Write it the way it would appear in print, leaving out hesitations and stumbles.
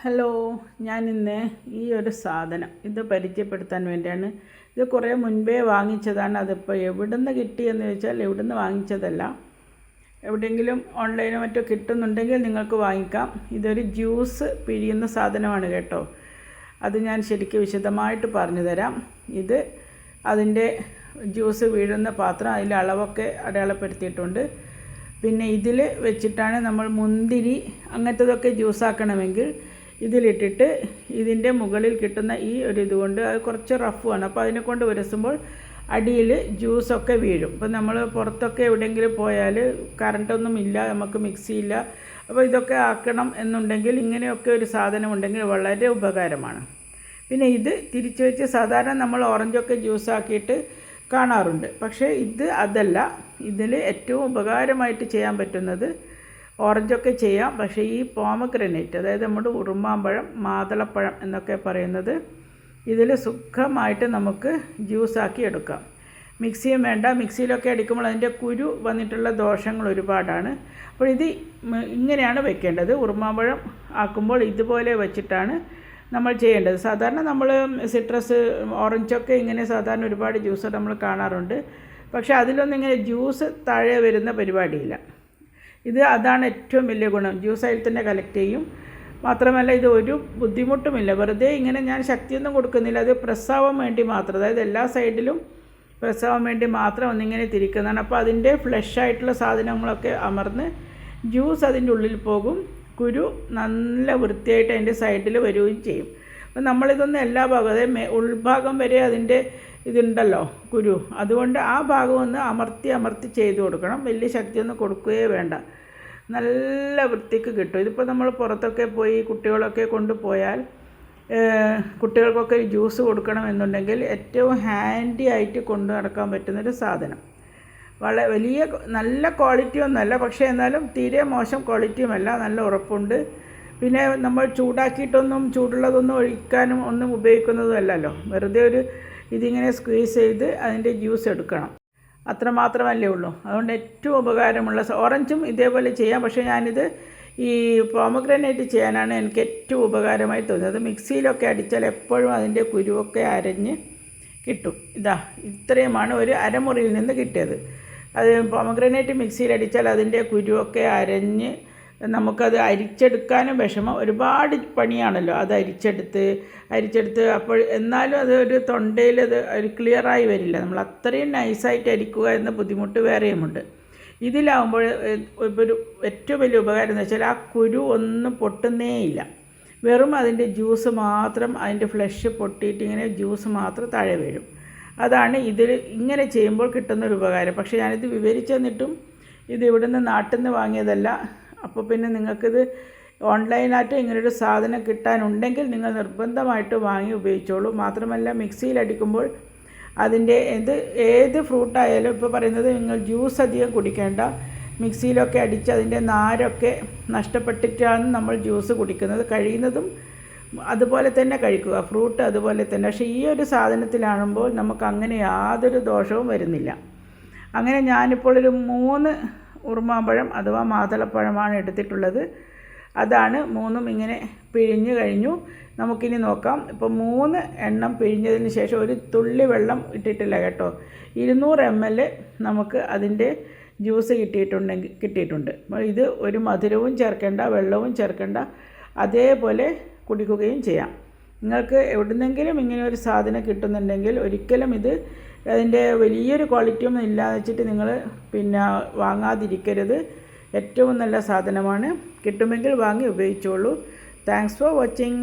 Hello, ഞാനിന്ന് ഈ ഒരു സാധനം ഇത് പരിചയപ്പെടുത്താൻ വേണ്ടിയാണ്. ഇത് കുറേ മുൻപേ വാങ്ങിച്ചതാണ്. അതിപ്പോൾ എവിടുന്ന് കിട്ടിയെന്ന് ചോദിച്ചാൽ എവിടുന്ന് വാങ്ങിച്ചതല്ല. എവിടെയെങ്കിലും ഓൺലൈനോ മറ്റോ കിട്ടുന്നുണ്ടെങ്കിൽ നിങ്ങൾക്ക് വാങ്ങിക്കാം. ഇതൊരു ജ്യൂസ് പിഴിയുന്ന സാധനമാണ് കേട്ടോ. അത് ഞാൻ ശരിക്കും വിശദമായിട്ട് പറഞ്ഞു തരാം. ഇത് അതിൻ്റെ ജ്യൂസ് വീഴുന്ന പാത്രം, അതിൻ്റെ അളവൊക്കെ അടയാളപ്പെടുത്തിയിട്ടുണ്ട്. പിന്നെ ഇതിൽ വെച്ചിട്ടാണ് നമ്മൾ മുന്തിരി അങ്ങനത്തതൊക്കെ ജ്യൂസാക്കണമെങ്കിൽ ഇതിലിട്ടിട്ട് ഇതിൻ്റെ മുകളിൽ കിട്ടുന്ന ഈ ഒരു ഇതുകൊണ്ട് അത് കുറച്ച് റഫുമാണ്. അപ്പോൾ അതിനെ കൊണ്ട് ഉരസുമ്പോൾ അടിയിൽ ജ്യൂസൊക്കെ വീഴും. ഇപ്പോൾ നമ്മൾ പുറത്തൊക്കെ എവിടെയെങ്കിലും പോയാൽ കറണ്ടൊന്നും ഇല്ല, നമുക്ക് മിക്സി ഇല്ല, അപ്പോൾ ഇതൊക്കെ ആക്കണം എന്നുണ്ടെങ്കിൽ ഇങ്ങനെയൊക്കെ ഒരു സാധനം ഉണ്ടെങ്കിൽ വളരെ ഉപകാരമാണ്. പിന്നെ ഇത് തിരിച്ചു വെച്ച് സാധാരണ നമ്മൾ ഓറഞ്ചൊക്കെ ജ്യൂസാക്കിയിട്ട് കാണാറുണ്ട്. പക്ഷേ ഇത് അതല്ല. ഇതിൽ ഏറ്റവും ഉപകാരമായിട്ട് ചെയ്യാൻ പറ്റുന്നത് ഓറഞ്ചൊക്കെ ചെയ്യാം. പക്ഷേ ഈ പോമഗ്രനേറ്റ്, അതായത് നമ്മുടെ ഉറുമാമ്പഴം, മാതളപ്പഴം എന്നൊക്കെ പറയുന്നത് ഇതിൽ സുഖമായിട്ട് നമുക്ക് ജ്യൂസാക്കി എടുക്കാം. മിക്സിയും വേണ്ട. മിക്സിയിലൊക്കെ അടിക്കുമ്പോൾ അതിൻ്റെ കുരു വന്നിട്ടുള്ള ദോഷങ്ങൾ ഒരുപാടാണ്. അപ്പോൾ ഇത് ഇങ്ങനെയാണ് വെക്കേണ്ടത്. ഉറുമാമ്പഴം ആക്കുമ്പോൾ ഇതുപോലെ വെച്ചിട്ടാണ് നമ്മൾ ചെയ്യേണ്ടത്. സാധാരണ നമ്മൾ സിട്രസ്, ഓറഞ്ചൊക്കെ ഇങ്ങനെ സാധാരണ ഒരുപാട് ജ്യൂസ് നമ്മൾ കാണാറുണ്ട്. പക്ഷേ അതിലൊന്നും ഇങ്ങനെ ജ്യൂസ് താഴെ വരുന്ന പരിപാടിയില്ല. അതാണ് ഏറ്റവും വലിയ ഗുണം. ജ്യൂസ് അതിൽ തന്നെ കളക്ട് ചെയ്യും. മാത്രമല്ല ഇത് ഒരു ബുദ്ധിമുട്ടുമില്ല. വെറുതെ ഇങ്ങനെ ഞാൻ ശക്തിയൊന്നും കൊടുക്കുന്നില്ല. അത് പ്രസ്സാവാൻ വേണ്ടി മാത്രം, അതായത് എല്ലാ സൈഡിലും പ്രസ്സാവാൻ വേണ്ടി മാത്രം ഒന്നിങ്ങനെ തിരിക്കുന്നതാണ്. അപ്പോൾ അതിൻ്റെ ഫ്ലഷായിട്ടുള്ള സാധനങ്ങളൊക്കെ അമർന്ന് ജ്യൂസ് അതിൻ്റെ ഉള്ളിൽ പോകും. കുരു നല്ല വൃത്തിയായിട്ട് അതിൻ്റെ സൈഡിൽ വരികയും ചെയ്യും. അപ്പം നമ്മളിതൊന്നും എല്ലാ ഭാഗവും, അതായത് ഉൾഭാഗം വരെ അതിൻ്റെ ഇതുണ്ടല്ലോ കുരു, അതുകൊണ്ട് ആ ഭാഗം ഒന്ന് അമർത്തി ചെയ്ത് കൊടുക്കണം. വലിയ ശക്തിയൊന്നും കൊടുക്കുകയേ വേണ്ട. നല്ല വൃത്തിക്ക് കിട്ടും. ഇതിപ്പോൾ നമ്മൾ പുറത്തൊക്കെ പോയി കുട്ടികളൊക്കെ കൊണ്ടുപോയാൽ കുട്ടികൾക്കൊക്കെ ജ്യൂസ് കൊടുക്കണം എന്നുണ്ടെങ്കിൽ ഏറ്റവും ഹാൻഡി ആയിട്ട് കൊണ്ടു നടക്കാൻ പറ്റുന്നൊരു സാധനം. വലിയ നല്ല ക്വാളിറ്റി ഒന്നുമല്ല, പക്ഷേ എന്നാലും തീരെ മോശം ക്വാളിറ്റിയുമല്ല, നല്ല ഉറപ്പുണ്ട്. പിന്നെ നമ്മൾ ചൂടാക്കിയിട്ടൊന്നും ചൂടുള്ളതൊന്നും ഒഴിക്കാനും ഒന്നും ഉപയോഗിക്കുന്നതുമല്ലല്ലോ. വെറുതെ ഒരു ഇതിങ്ങനെ സ്ക്വീസ് ചെയ്ത് അതിൻ്റെ ജ്യൂസ് എടുക്കണം, അത്രമാത്രമല്ലേ ഉള്ളൂ. അതുകൊണ്ട് ഏറ്റവും ഉപകാരമുള്ള ഓറഞ്ചും ഇതേപോലെ ചെയ്യാം. പക്ഷേ ഞാനിത് ഈ പോമഗ്രനേറ്റ് ചെയ്യാനാണ് എനിക്ക് ഏറ്റവും ഉപകാരമായി തോന്നുന്നത്. മിക്സിയിലൊക്കെ അടിച്ചാൽ എപ്പോഴും അതിൻ്റെ കുരുവൊക്കെ അരഞ്ഞ് കിട്ടും. ഇത്രയുമാണ് ഒരു അരമുറിയിൽ നിന്ന് കിട്ടിയത്. അത് പോമഗ്രനേറ്റ് മിക്സിയിൽ അടിച്ചാൽ അതിൻ്റെ കുരുവൊക്കെ അരഞ്ഞ് നമുക്കത് അരിച്ചെടുക്കാനും വിഷമം. ഒരുപാട് പണിയാണല്ലോ അത് അരിച്ചെടുത്ത്. അപ്പോൾ എന്നാലും അത് ഒരു തൊണ്ടയിൽ അത് ഒരു ക്ലിയറായി വരില്ല. നമ്മൾ അത്രയും നൈസായിട്ട് അരിക്കുക എന്ന ബുദ്ധിമുട്ട് വേറെയുമുണ്ട്. ഇതിലാവുമ്പോൾ ഒരു ഏറ്റവും വലിയ ഉപകാരം എന്ന് വെച്ചാൽ ആ കുരു ഒന്നും പൊട്ടുന്നേയില്ല. വെറും അതിൻ്റെ ജ്യൂസ് മാത്രം, അതിൻ്റെ ഫ്ലഷ് പൊട്ടിയിട്ട് ഇങ്ങനെ ജ്യൂസ് മാത്രം താഴെ വീഴും. അതാണ് ഇതിൽ ഇങ്ങനെ ചെയ്യുമ്പോൾ കിട്ടുന്നൊരു ഉപകാരം. പക്ഷേ ഞാനിത് വിവരിച്ചു തന്നിട്ടും ഇത് ഇവിടുന്ന് നാട്ടിൽ നിന്ന് വാങ്ങിയതല്ല. അപ്പോൾ പിന്നെ നിങ്ങൾക്കിത് ഓൺലൈനായിട്ട് ഇങ്ങനൊരു സാധനം കിട്ടാനുണ്ടെങ്കിൽ നിങ്ങൾ നിർബന്ധമായിട്ട് വാങ്ങി ഉപയോഗിച്ചോളൂ. മാത്രമല്ല മിക്സിയിലടിക്കുമ്പോൾ അതിൻ്റെ ഏത് ഫ്രൂട്ടായാലും, ഇപ്പോൾ പറയുന്നത് നിങ്ങൾ ജ്യൂസ് അധികം കുടിക്കേണ്ട. മിക്സിയിലൊക്കെ അടിച്ച് അതിൻ്റെ നാരൊക്കെ നഷ്ടപ്പെട്ടിട്ടാണ് നമ്മൾ ജ്യൂസ് കുടിക്കുന്നത്. കഴിയുന്നതും അതുപോലെ തന്നെ കഴിക്കുക, ഫ്രൂട്ട് അതുപോലെ തന്നെ. പക്ഷേ ഈ ഒരു സാധനത്തിലാകുമ്പോൾ നമുക്ക് അങ്ങനെ യാതൊരു ദോഷവും വരുന്നില്ല. അങ്ങനെ ഞാനിപ്പോൾ ഒരു 3 ഉറുമാമ്പഴം അഥവാ മാതളപ്പഴമാണ് എടുത്തിട്ടുള്ളത്. അതാണ് 3ഉം ഇങ്ങനെ പിഴിഞ്ഞ് കഴിഞ്ഞു. നമുക്കിനി നോക്കാം. ഇപ്പോൾ 3 എണ്ണം പിഴിഞ്ഞതിന് ശേഷം ഒരു തുള്ളി വെള്ളം ഇട്ടിട്ടില്ല കേട്ടോ. 200 ml നമുക്ക് അതിൻ്റെ ജ്യൂസ് കിട്ടിയിട്ടുണ്ട്. ഇത് ഒരു മധുരവും ചേർക്കേണ്ട, വെള്ളവും ചേർക്കേണ്ട, അതേപോലെ കുടിക്കുകയും ചെയ്യാം. നിങ്ങൾക്ക് എവിടുന്നെങ്കിലും ഇങ്ങനെ ഒരു സാധനം കിട്ടുന്നുണ്ടെങ്കിൽ ഒരിക്കലും അതിൻ്റെ വലിയൊരു ക്വാളിറ്റിയൊന്നും ഇല്ലാന്ന് വെച്ചിട്ട് നിങ്ങൾ പിന്നെ വാങ്ങാതിരിക്കരുത്. ഏറ്റവും നല്ല സാധനമാണ്. കിട്ടുമെങ്കിൽ വാങ്ങി ഉപയോഗിച്ചോളൂ. Thanks for watching.